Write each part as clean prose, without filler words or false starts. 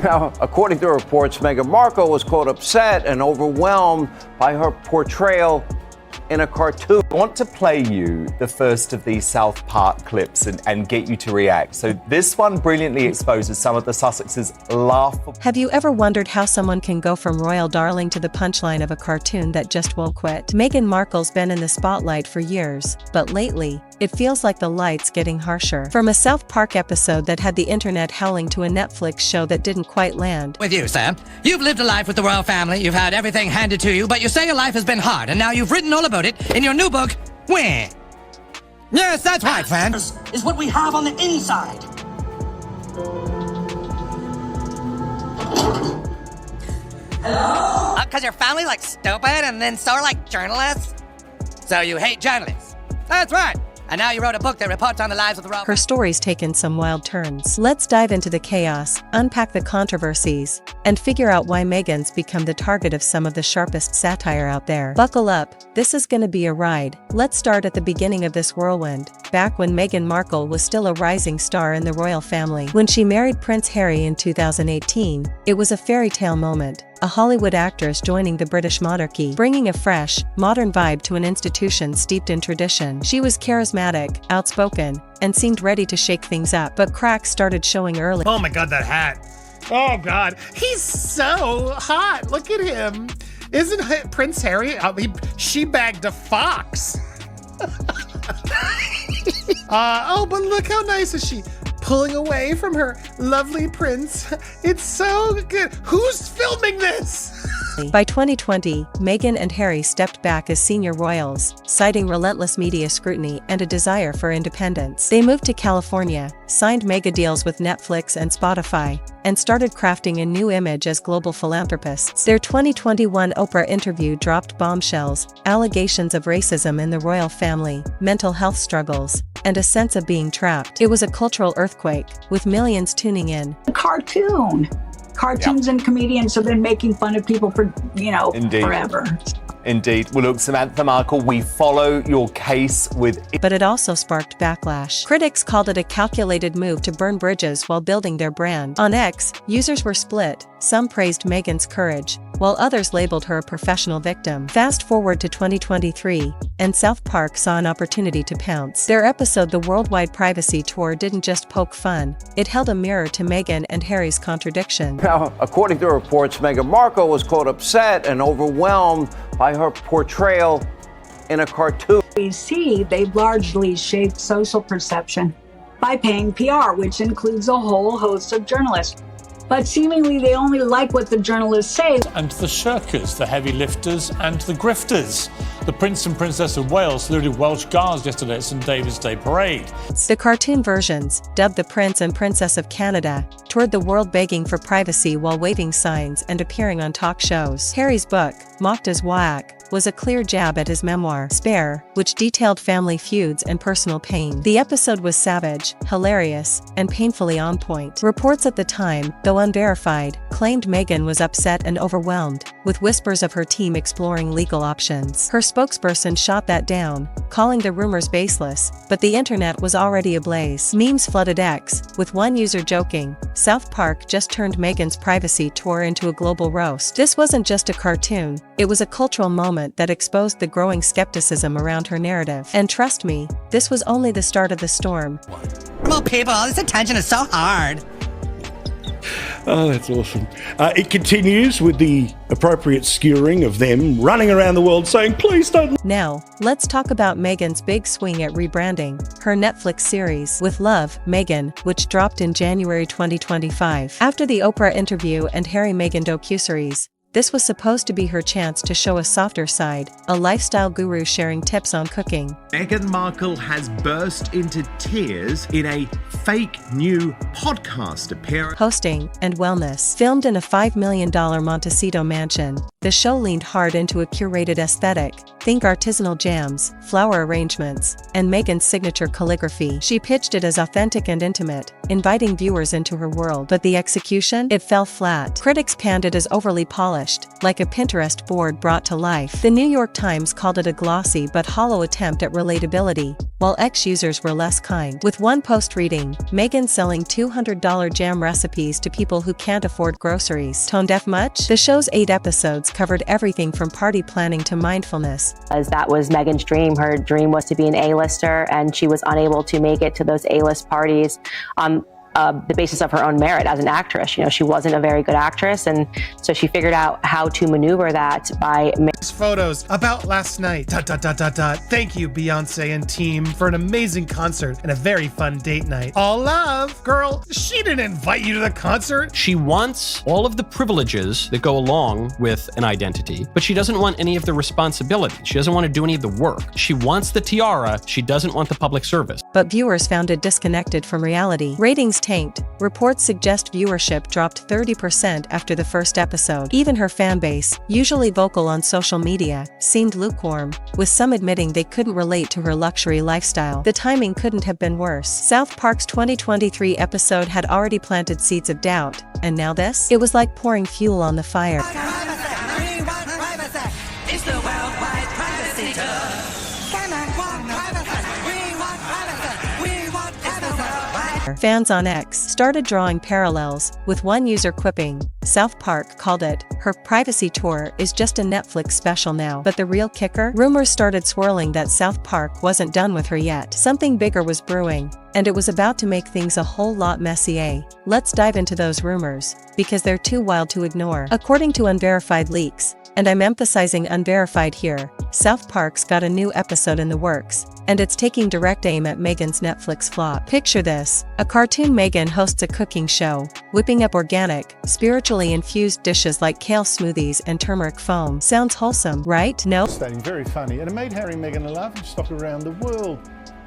Now, according to reports, Meghan Markle was, quote, upset and overwhelmed by her portrayal in a cartoon. I want to play you the first of these South Park clips and get you to react. So this one brilliantly exposes some of the Sussexes' laughable. Have you ever wondered how someone can go from royal darling to the punchline of a cartoon that just won't quit? Meghan Markle's been in the spotlight for years, but lately, it feels like the light's getting harsher. From a South Park episode that had the internet howling to a Netflix show that didn't quite land. With you, Sam. You've lived a life with the royal family, you've had everything handed to you, but you say your life has been hard, and now you've written all about it in your new book, Where? Yes, that's right, friend. Is what we have on the inside. Hello? Because your family like stupid and then so are like journalists? So you hate journalists. That's right. And now you wrote a book that reports on the lives of the royal. Her story's taken some wild turns. Let's dive into the chaos, unpack the controversies, and figure out why Meghan's become the target of some of the sharpest satire out there. Buckle up, this is gonna be a ride. Let's start at the beginning of this whirlwind, back when Meghan Markle was still a rising star in the royal family. When she married Prince Harry in 2018, it was a fairy tale moment. A Hollywood actress joining the British monarchy, bringing a fresh, modern vibe to an institution steeped in tradition. She was charismatic, outspoken, and seemed ready to shake things up, but cracks started showing early. Oh my God, that hat. Oh God, he's so hot. Look at him. Isn't Prince Harry? She bagged a fox. Oh, but look how nice is she. Pulling away from her lovely prince. It's so good. Who's filming this? By 2020, Meghan and Harry stepped back as senior royals, citing relentless media scrutiny and a desire for independence. They moved to California, signed mega deals with Netflix and Spotify, and started crafting a new image as global philanthropists. Their 2021 Oprah interview dropped bombshells, allegations of racism in the royal family, mental health struggles, and a sense of being trapped. It was a cultural earthquake, with millions tuning in. A cartoon. Cartoons and comedians have been making fun of people for, Indeed. forever. Indeed. Well, look, Samantha Markle, we follow your case with... But it also sparked backlash. Critics called it a calculated move to burn bridges while building their brand. On X, users were split. Some praised Meghan's courage, while others labeled her a professional victim. Fast forward to 2023, and South Park saw an opportunity to pounce. Their episode The Worldwide Privacy Tour didn't just poke fun, it held a mirror to Meghan and Harry's contradiction. Now, according to reports, Meghan Markle was, quote, upset and overwhelmed by her portrayal in a cartoon. We see they've largely shaped social perception by paying PR, which includes a whole host of journalists. But seemingly they only like what the journalists say. And the shirkers, the heavy lifters, and the grifters. The Prince and Princess of Wales saluted Welsh Guards yesterday at St David's Day Parade. The cartoon versions, dubbed the Prince and Princess of Canada, toured the world begging for privacy while waving signs and appearing on talk shows. Harry's book, mocked as whack, was a clear jab at his memoir, Spare, which detailed family feuds and personal pain. The episode was savage, hilarious, and painfully on point. Reports at the time, though unverified, claimed Meghan was upset and overwhelmed, with whispers of her team exploring legal options. Her spokesperson shot that down, calling the rumors baseless, but the internet was already ablaze. Memes flooded X, with one user joking, South Park just turned Meghan's privacy tour into a global roast. This wasn't just a cartoon, it was a cultural moment that exposed the growing skepticism around her narrative. And trust me, this was only the start of the storm. Well, people, this attention is so hard. Oh, that's awesome. It continues with the appropriate skewering of them running around the world saying, please don't. Now, let's talk about Meghan's big swing at rebranding, her Netflix series, With Love, Meghan, which dropped in January 2025. After the Oprah interview and Harry-Meghan docuseries, this was supposed to be her chance to show a softer side, a lifestyle guru sharing tips on cooking. Meghan Markle has burst into tears in a fake new podcast appearance. Hosting and wellness. Filmed in a $5 million Montecito mansion, the show leaned hard into a curated aesthetic. Think artisanal jams, flower arrangements, and Meghan's signature calligraphy. She pitched it as authentic and intimate, inviting viewers into her world. But the execution? It fell flat. Critics panned it as overly polished, polished, like a Pinterest board brought to life. The New York Times called it a glossy but hollow attempt at relatability, while X users were less kind. With one post reading, Meghan selling $200 jam recipes to people who can't afford groceries. Tone deaf much? The show's 8 episodes covered everything from party planning to mindfulness. As that was Meghan's dream. Her dream was to be an A-lister, and she was unable to make it to those A-list parties on the basis of her own merit as an actress. You know, she wasn't a very good actress, and so she figured out how to maneuver that by photos about last night. ... Thank you, Beyonce and team, for an amazing concert and a very fun date night. All love. Girl, she didn't invite you to the concert. She wants all of the privileges that go along with an identity, but she doesn't want any of the responsibility. She doesn't want to do any of the work. She wants the tiara. She doesn't want the public service. But viewers found it disconnected from reality. Ratings tanked. Reports suggest viewership dropped 30% after the first episode. Even her fanbase, usually vocal on social media, seemed lukewarm, with some admitting they couldn't relate to her luxury lifestyle. The timing couldn't have been worse. South Park's 2023 episode had already planted seeds of doubt, and now this? It was like pouring fuel on the fire. It's the worldwide privacy tour. Fans on X started drawing parallels, with one user quipping, South Park called it, her privacy tour is just a Netflix special now. But the real kicker? Rumors started swirling that South Park wasn't done with her yet. Something bigger was brewing, and it was about to make things a whole lot messier. Let's dive into those rumors, because they're too wild to ignore. According to unverified leaks, and I'm emphasizing unverified here, South Park's got a new episode in the works, and it's taking direct aim at Meghan's Netflix flop. Picture this: a cartoon Meghan hosts a cooking show, whipping up organic, spiritually infused dishes like kale smoothies and turmeric foam. Sounds wholesome, right? No? Very funny, and it made Harry and Meghan a laughing stock around the world.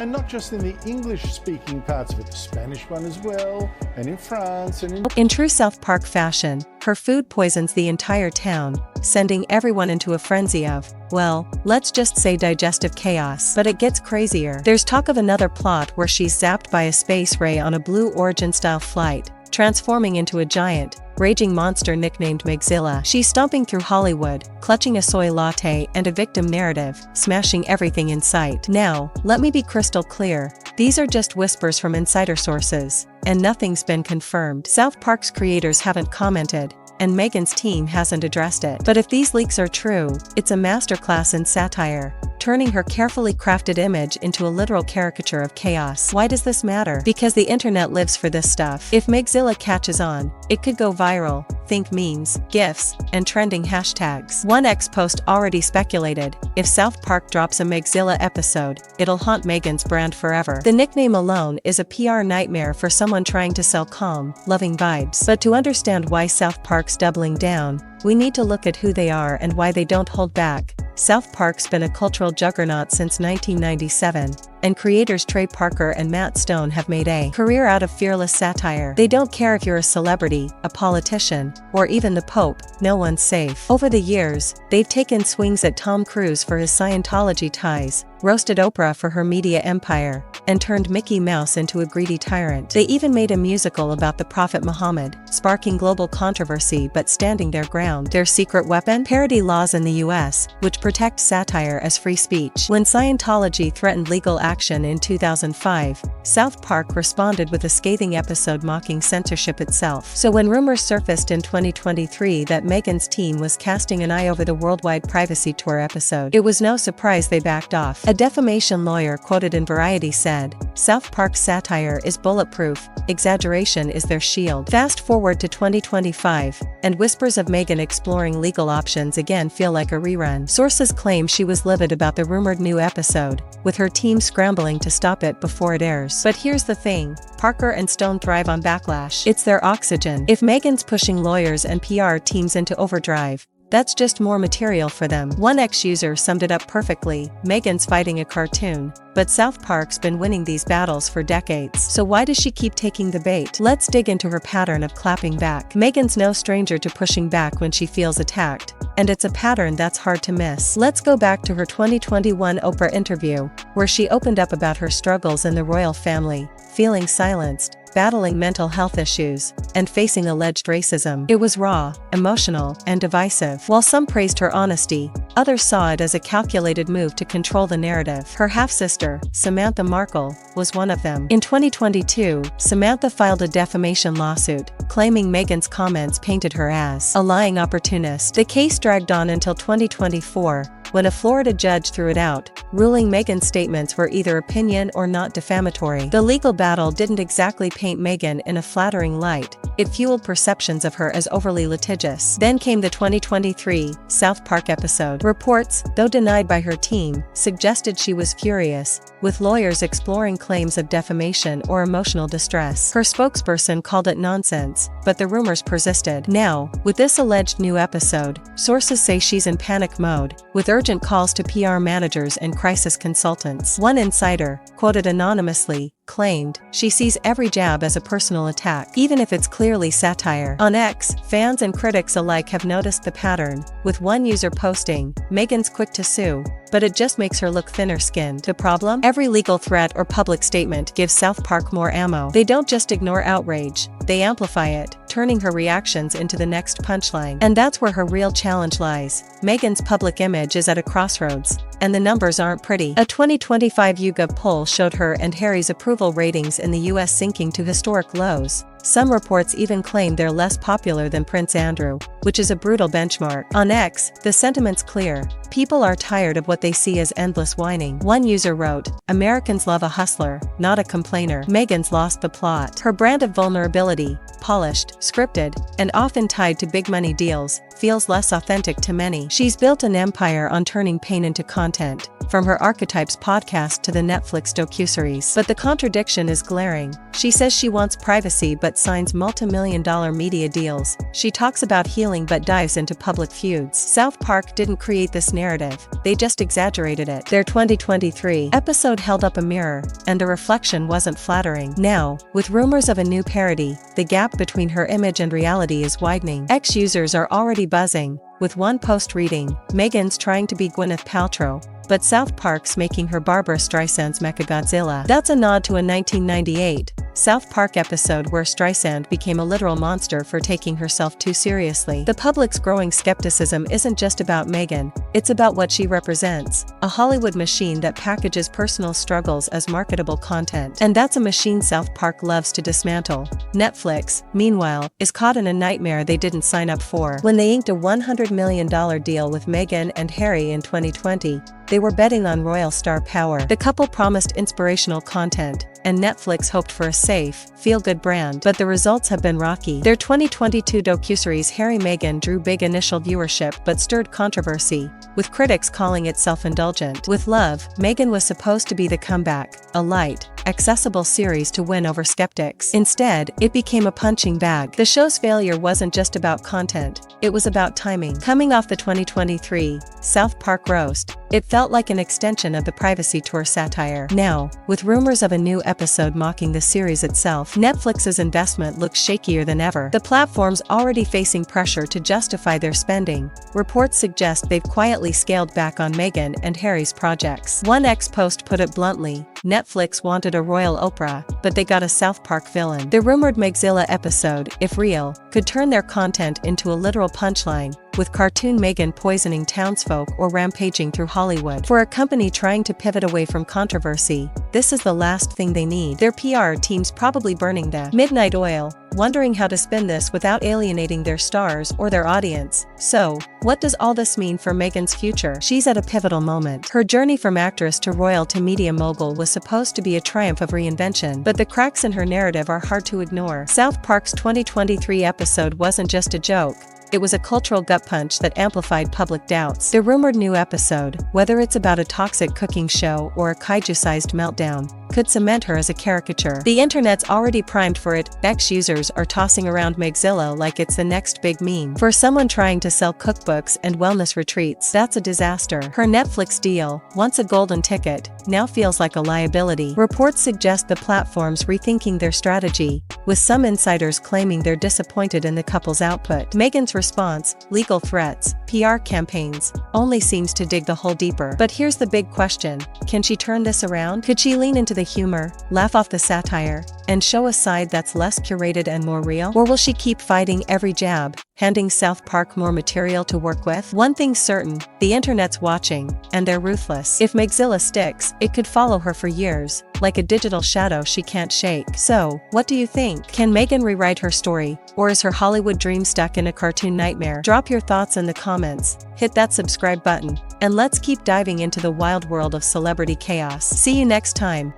And not just in the English-speaking parts of it, the Spanish one as well, and in France, and in true South Park fashion, her food poisons the entire town, sending everyone into a frenzy of, well, let's just say digestive chaos. But it gets crazier. There's talk of another plot where she's zapped by a space ray on a Blue Origin-style flight, transforming into a giant, raging monster nicknamed Megzilla. She's stomping through Hollywood, clutching a soy latte and a victim narrative, smashing everything in sight. Now, let me be crystal clear. These are just whispers from insider sources, and nothing's been confirmed. South Park's creators haven't commented, and Meghan's team hasn't addressed it. But if these leaks are true, it's a masterclass in satire, turning her carefully crafted image into a literal caricature of chaos. Why does this matter? Because the internet lives for this stuff. If Megzilla catches on, it could go viral. Think memes, GIFs, and trending hashtags. One X post already speculated, if South Park drops a Megzilla episode, it'll haunt Meghan's brand forever. The nickname alone is a PR nightmare for someone trying to sell calm, loving vibes. But to understand why South Park's doubling down, we need to look at who they are and why they don't hold back. South Park's been a cultural juggernaut since 1997, and creators Trey Parker and Matt Stone have made a career out of fearless satire. They don't care if you're a celebrity, a politician, or even the Pope, no one's safe. Over the years, they've taken swings at Tom Cruise for his Scientology ties, roasted Oprah for her media empire, and turned Mickey Mouse into a greedy tyrant. They even made a musical about the Prophet Muhammad, sparking global controversy but standing their ground. Their secret weapon? Parody laws in the US, which protect satire as free speech. When Scientology threatened legal action in 2005, South Park responded with a scathing episode mocking censorship itself. So when rumors surfaced in 2023 that Meghan's team was casting an eye over the worldwide privacy tour episode, it was no surprise they backed off. A defamation lawyer quoted in Variety said, "South Park's satire is bulletproof, exaggeration is their shield." Fast forward to 2025, and whispers of Meghan exploring legal options again feel like a rerun. Sources claim she was livid about the rumored new episode, with her team scrambling to stop it before it airs. But here's the thing, Parker and Stone thrive on backlash. It's their oxygen. If Meghan's pushing lawyers and PR teams into overdrive, that's just more material for them. One X user summed it up perfectly: Meghan's fighting a cartoon, but South Park's been winning these battles for decades. So why does she keep taking the bait? Let's dig into her pattern of clapping back. Meghan's no stranger to pushing back when she feels attacked, and it's a pattern that's hard to miss. Let's go back to her 2021 Oprah interview, where she opened up about her struggles in the royal family, feeling silenced, battling mental health issues, and facing alleged racism. It was raw, emotional, and divisive. While some praised her honesty, others saw it as a calculated move to control the narrative. Her half-sister, Samantha Markle, was one of them. In 2022, Samantha filed a defamation lawsuit, claiming Meghan's comments painted her as a lying opportunist. The case dragged on until 2024, when a Florida judge threw it out, ruling Meghan's statements were either opinion or not defamatory. The legal battle didn't exactly paint Meghan in a flattering light. It fueled perceptions of her as overly litigious. Then came the 2023 South Park episode. Reports, though denied by her team, suggested she was furious, with lawyers exploring claims of defamation or emotional distress. Her spokesperson called it nonsense, but the rumors persisted. Now, with this alleged new episode, sources say she's in panic mode, with urgent calls to PR managers and crisis consultants. One insider, quoted anonymously, claimed, "She sees every jab as a personal attack, even if it's clearly satire." On X, fans and critics alike have noticed the pattern, with one user posting, "Meghan's quick to sue, but it just makes her look thinner-skinned." The problem? Every legal threat or public statement gives South Park more ammo. They don't just ignore outrage, they amplify it, turning her reactions into the next punchline. And that's where her real challenge lies. Meghan's public image is at a crossroads, and the numbers aren't pretty. A 2025 YouGov poll showed her and Harry's approval ratings in the US sinking to historic lows. Some reports even claim they're less popular than Prince Andrew, which is a brutal benchmark. On X, the sentiment's clear. People are tired of what they see as endless whining. One user wrote, "Americans love a hustler, not a complainer." Meghan's lost the plot. Her brand of vulnerability, polished, scripted, and often tied to big money deals, feels less authentic to many. She's built an empire on turning pain into content, from her Archetypes podcast to the Netflix docuseries. But the contradiction is glaring. She says she wants privacy but signs multi-million-dollar media deals. She talks about healing but dives into public feuds. South Park didn't create this narrative, they just exaggerated it. Their 2023 episode held up a mirror, and the reflection wasn't flattering. Now, with rumors of a new parody, the gap between her image and reality is widening. X users are already buzzing, with one post reading, "Meghan's trying to be Gwyneth Paltrow, but South Park's making her Barbara Streisand's Megazilla." That's a nod to a 1998 South Park episode where Streisand became a literal monster for taking herself too seriously. The public's growing skepticism isn't just about Meghan, it's about what she represents, a Hollywood machine that packages personal struggles as marketable content. And that's a machine South Park loves to dismantle. Netflix, meanwhile, is caught in a nightmare they didn't sign up for. When they inked a $100 million deal with Meghan and Harry in 2020, they were betting on royal star power. The couple promised inspirational content, and Netflix hoped for a safe, feel-good brand, but the results have been rocky. Their 2022 docuseries Harry-Meghan drew big initial viewership but stirred controversy, with critics calling it self-indulgent. With Love, Meghan was supposed to be the comeback, a light, accessible series to win over skeptics. Instead, it became a punching bag. The show's failure wasn't just about content, it was about timing. Coming off the 2023 South Park roast, it felt like an extension of the Privacy Tour satire. Now, with rumors of a new episode mocking the series itself, Netflix's investment looks shakier than ever. The platform's already facing pressure to justify their spending. Reports suggest they've quietly scaled back on Meghan and Harry's projects. One ex-post put it bluntly, Netflix wanted a royal Oprah, but they got a South Park villain. The rumored Megzilla episode, if real, could turn their content into a literal punchline, with cartoon Meghan poisoning townsfolk or rampaging through Hollywood. For a company trying to pivot away from controversy, this is the last thing they need. Their PR team's probably burning the midnight oil, wondering how to spin this without alienating their stars or their audience. So, what does all this mean for Meghan's future? She's at a pivotal moment. Her journey from actress to royal to media mogul was supposed to be a triumph of reinvention, but the cracks in her narrative are hard to ignore. South Park's 2023 episode wasn't just a joke. It was a cultural gut punch that amplified public doubts. The rumored new episode, whether it's about a toxic cooking show or a kaiju-sized meltdown, could cement her as a caricature. The internet's already primed for it. X users are tossing around Megzilla like it's the next big meme. For someone trying to sell cookbooks and wellness retreats, that's a disaster. Her Netflix deal, once a golden ticket, now feels like a liability. Reports suggest the platform's rethinking their strategy, with some insiders claiming they're disappointed in the couple's output. Meghan's response, legal threats, PR campaigns, only seems to dig the hole deeper. But here's the big question. Can she turn this around? Could she lean into the humor, laugh off the satire, and show a side that's less curated and more real? Or will she keep fighting every jab, handing South Park more material to work with? One thing's certain, the internet's watching, and they're ruthless. If Megzilla sticks, it could follow her for years, like a digital shadow she can't shake. So, what do you think? Can Meghan rewrite her story, or is her Hollywood dream stuck in a cartoon nightmare? Drop your thoughts in the comments, hit that subscribe button, and let's keep diving into the wild world of celebrity chaos. See you next time.